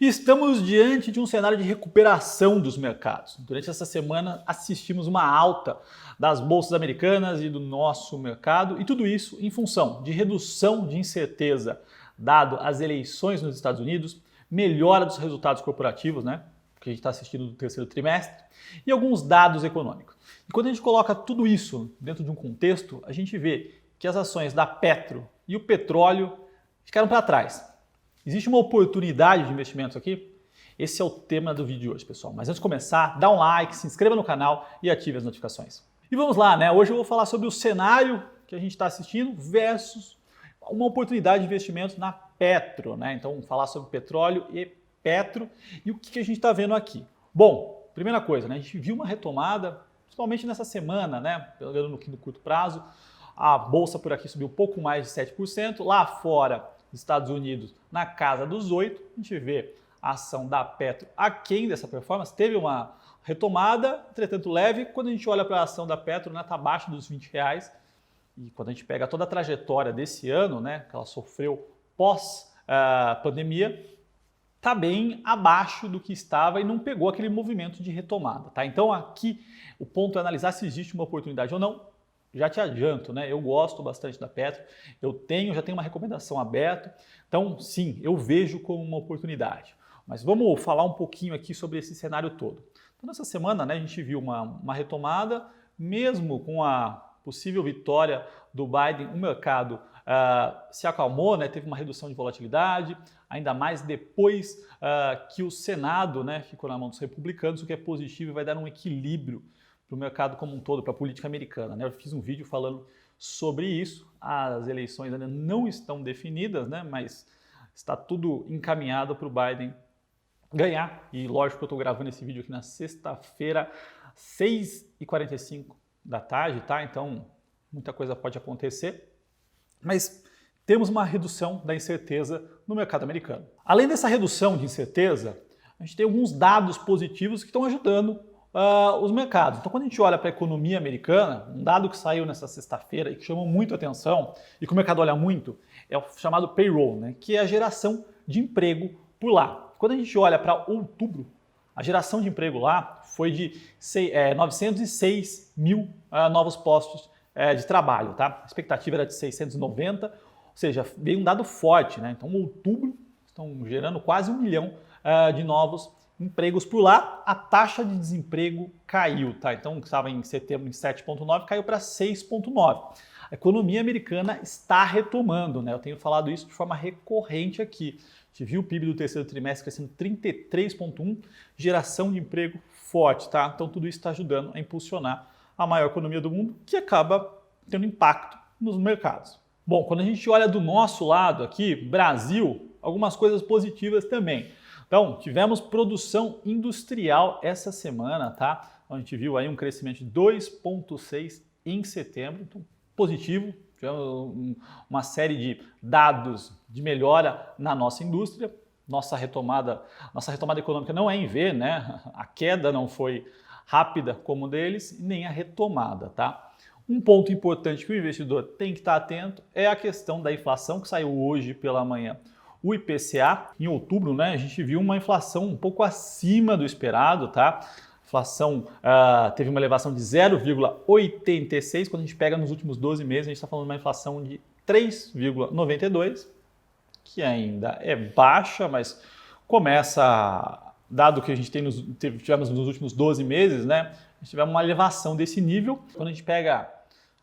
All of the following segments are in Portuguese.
E estamos diante de um cenário de recuperação dos mercados. Durante essa semana assistimos uma alta das bolsas americanas e do nosso mercado, e tudo isso em função de redução de incerteza dado as eleições nos Estados Unidos, melhora dos resultados corporativos, né, que a gente está assistindo do terceiro trimestre, e alguns dados econômicos. E quando a gente coloca tudo isso dentro de um contexto, a gente vê que as ações da Petro e o petróleo ficaram para trás. Existe uma oportunidade de investimentos aqui? Esse é o tema do vídeo de hoje, pessoal. Mas antes de começar, dá um like, se inscreva no canal e ative as notificações. E vamos lá, né? Hoje eu vou falar sobre o cenário que a gente está assistindo versus uma oportunidade de investimento na Petro, né? Então, vamos falar sobre petróleo e Petro e o que a gente está vendo aqui. Bom, primeira coisa, né? A gente viu uma retomada, principalmente nessa semana, né? Pelo menos no curto prazo, a bolsa por aqui subiu um pouco mais de 7%, lá fora, Estados Unidos, na casa dos 8%, a gente vê a ação da Petro aquém dessa performance, teve uma retomada, entretanto leve, quando a gente olha para a ação da Petro, né, está abaixo dos R$20, e quando a gente pega toda a trajetória desse ano, né, que ela sofreu pós-pandemia, está bem abaixo do que estava e não pegou aquele movimento de retomada, tá? Então aqui o ponto é analisar se existe uma oportunidade ou não. Já te adianto, né? Eu gosto bastante da Petro, já tenho uma recomendação aberta, então sim, eu vejo como uma oportunidade. Mas vamos falar um pouquinho aqui sobre esse cenário todo. Então nessa semana, né, a gente viu uma retomada, mesmo com a possível vitória do Biden, o mercado se acalmou, né, teve uma redução de volatilidade, ainda mais depois que o Senado, né, ficou na mão dos republicanos, o que é positivo e vai dar um equilíbrio para o mercado como um todo, para a política americana, né? Eu fiz um vídeo falando sobre isso, as eleições ainda não estão definidas, né? Mas está tudo encaminhado para o Biden ganhar, e lógico que eu estou gravando esse vídeo aqui na sexta-feira, 6h45 da tarde, tá? Então muita coisa pode acontecer, mas temos uma redução da incerteza no mercado americano. Além dessa redução de incerteza, a gente tem alguns dados positivos que estão ajudando os mercados. Então, quando a gente olha para a economia americana, um dado que saiu nessa sexta-feira e que chamou muito atenção, e que o mercado olha muito, é o chamado payroll, né, que é a geração de emprego por lá. Quando a gente olha para outubro, a geração de emprego lá foi de 906 mil novos postos de trabalho. Tá? A expectativa era de 690, ou seja, veio um dado forte, né? Então, outubro estão gerando quase 1 milhão de novos empregos por lá. A taxa de desemprego caiu, tá? Então, que estava em setembro em 7,9, caiu para 6,9. A economia americana está retomando, né? Eu tenho falado isso de forma recorrente aqui. A gente viu o PIB do terceiro trimestre crescendo 33,1, geração de emprego forte, tá? Então, tudo isso está ajudando a impulsionar a maior economia do mundo, que acaba tendo impacto nos mercados. Bom, quando a gente olha do nosso lado aqui, Brasil, algumas coisas positivas também. Então, tivemos produção industrial essa semana, tá? A gente viu aí um crescimento de 2,6 em setembro, então positivo. Tivemos uma série de dados de melhora na nossa indústria. Nossa retomada econômica não é em V, né? A queda não foi rápida como deles, nem a retomada, tá? Um ponto importante que o investidor tem que estar atento é a questão da inflação, que saiu hoje pela manhã. O IPCA, em outubro, né, a gente viu uma inflação um pouco acima do esperado, tá? A inflação teve uma elevação de 0,86, quando a gente pega nos últimos 12 meses, a gente está falando de uma inflação de 3,92, que ainda é baixa, mas dado que a gente tivemos nos últimos 12 meses, né, a gente tiver uma elevação desse nível. Quando a gente pega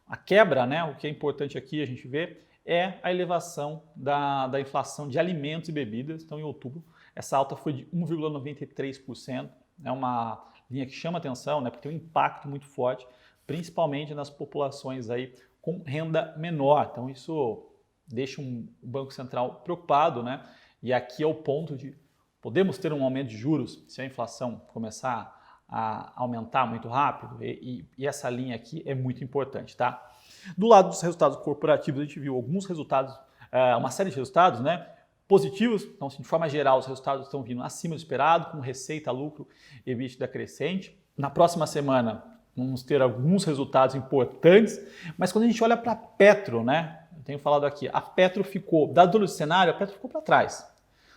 a quebra, né, o que é importante aqui a gente ver é a elevação da inflação de alimentos e bebidas. Então, em outubro, essa alta foi de 1,93%. É uma linha que chama atenção, né, porque tem um impacto muito forte, principalmente nas populações aí com renda menor. Então, isso deixa o Banco Central preocupado, né? E aqui é o ponto de podemos ter um aumento de juros se a inflação começar a aumentar muito rápido, e essa linha aqui é muito importante, tá? Do lado dos resultados corporativos, a gente viu alguns resultados, uma série de resultados, né, positivos. Então, assim, de forma geral, os resultados estão vindo acima do esperado, com receita, lucro e EBITDA crescente. Na próxima semana, vamos ter alguns resultados importantes, mas quando a gente olha para a Petro, né, eu tenho falado aqui, a Petro ficou, dado todo esse cenário, a Petro ficou para trás.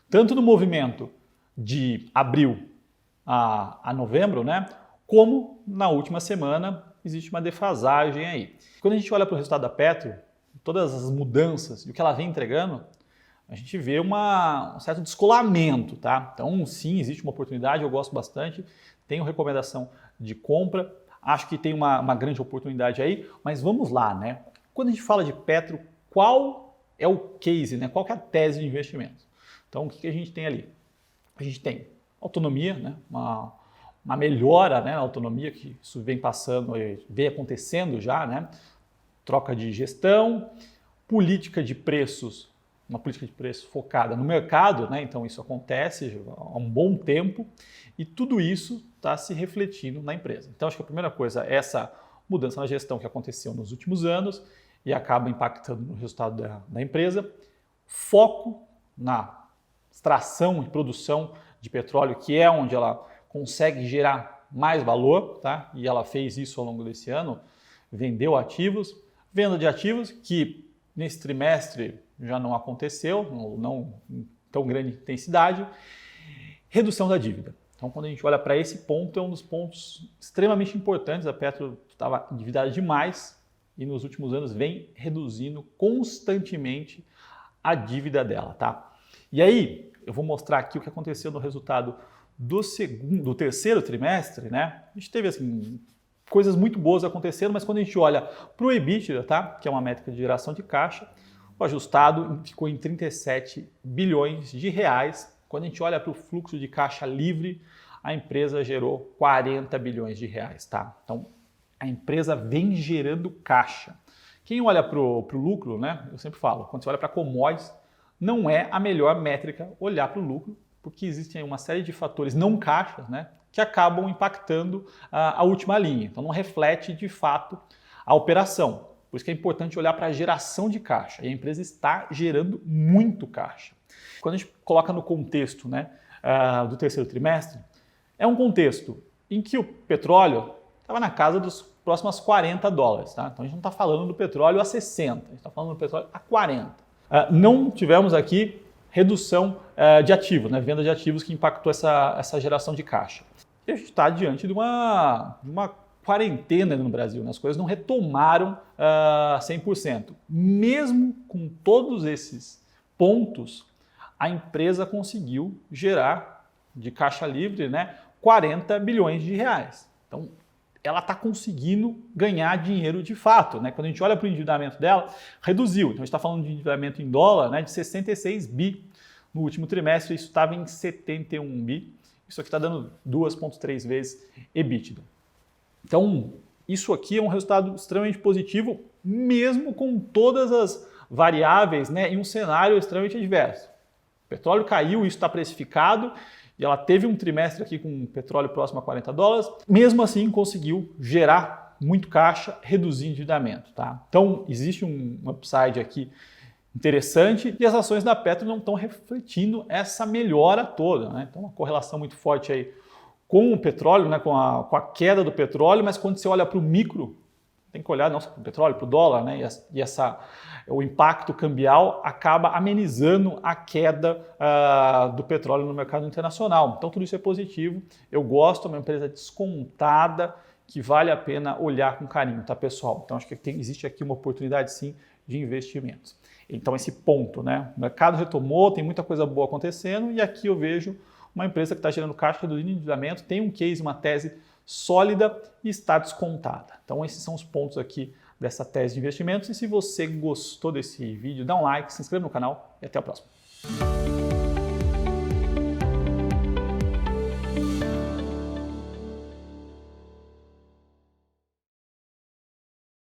Tanto no movimento de abril a novembro, né? Como na última semana existe uma defasagem aí. Quando a gente olha para o resultado da Petro, todas as mudanças e o que ela vem entregando, a gente vê um certo descolamento, tá? Então, sim, existe uma oportunidade, eu gosto bastante, tenho recomendação de compra, acho que tem uma grande oportunidade aí, mas vamos lá, né? Quando a gente fala de Petro, qual é o case, né? Qual que é a tese de investimento? Então, o que a gente tem ali? A gente tem autonomia, né? Uma melhora, né, na autonomia, que isso vem passando, vem acontecendo já, né? Troca de gestão, política de preços, uma política de preço focada no mercado, né? Então isso acontece há um bom tempo e tudo isso está se refletindo na empresa. Então acho que a primeira coisa é essa mudança na gestão que aconteceu nos últimos anos e acaba impactando no resultado da empresa. Foco na extração e produção de petróleo, que é onde ela consegue gerar mais valor, tá? E ela fez isso ao longo desse ano, vendeu ativos, venda de ativos que nesse trimestre já não aconteceu, não em tão grande intensidade, redução da dívida. Então, quando a gente olha para esse ponto, é um dos pontos extremamente importantes. A Petro estava endividada demais e nos últimos anos vem reduzindo constantemente a dívida dela, tá? E aí, eu vou mostrar aqui o que aconteceu no resultado do terceiro trimestre, né? A gente teve assim coisas muito boas acontecendo, mas quando a gente olha para o EBITDA, tá? Que é uma métrica de geração de caixa, o ajustado ficou em 37 bilhões de reais. Quando a gente olha para o fluxo de caixa livre, a empresa gerou 40 bilhões de reais, tá? Então, a empresa vem gerando caixa. Quem olha para o lucro, né? Eu sempre falo, quando você olha para commodities, não é a melhor métrica olhar para o lucro, porque existem uma série de fatores não caixas, né, que acabam impactando a última linha. Então não reflete de fato a operação. Por isso que é importante olhar para a geração de caixa. E a empresa está gerando muito caixa. Quando a gente coloca no contexto, né, do terceiro trimestre, é um contexto em que o petróleo estava na casa dos próximos $40. Tá? Então a gente não está falando do petróleo a 60, a gente está falando do petróleo a 40. Não tivemos aqui redução de ativos, né? Venda de ativos que impactou essa geração de caixa. E a gente está diante de uma quarentena no Brasil, né? As coisas não retomaram 100%. Mesmo com todos esses pontos, a empresa conseguiu gerar de caixa livre, né, 40 bilhões de reais. Então, ela está conseguindo ganhar dinheiro de fato, né? Quando a gente olha para o endividamento dela, reduziu. Então a gente está falando de endividamento em dólar, né, de 66 bi. No último trimestre isso estava em 71 bi. Isso aqui está dando 2,3 vezes EBITDA. Então isso aqui é um resultado extremamente positivo, mesmo com todas as variáveis, né, em um cenário extremamente adverso. O petróleo caiu, isso está precificado. E ela teve um trimestre aqui com petróleo próximo a $40, mesmo assim conseguiu gerar muito caixa, reduzir endividamento, tá? Então existe um upside aqui interessante e as ações da Petro não estão refletindo essa melhora toda, né? Então uma correlação muito forte aí com o petróleo, né? com a queda do petróleo, mas quando você olha para o micro, tem que olhar não só para o petróleo, para o dólar, né? O impacto cambial acaba amenizando a queda do petróleo no mercado internacional. Então tudo isso é positivo. Eu gosto, é uma empresa descontada que vale a pena olhar com carinho, tá, pessoal? Então acho que existe aqui uma oportunidade sim de investimentos. Então esse ponto, né? O mercado retomou, tem muita coisa boa acontecendo e aqui eu vejo uma empresa que está gerando caixa, reduzindo endividamento, tem um case, uma tese sólida e está descontada. Então esses são os pontos aqui dessa tese de investimentos e se você gostou desse vídeo, dá um like, se inscreva no canal e até a próxima.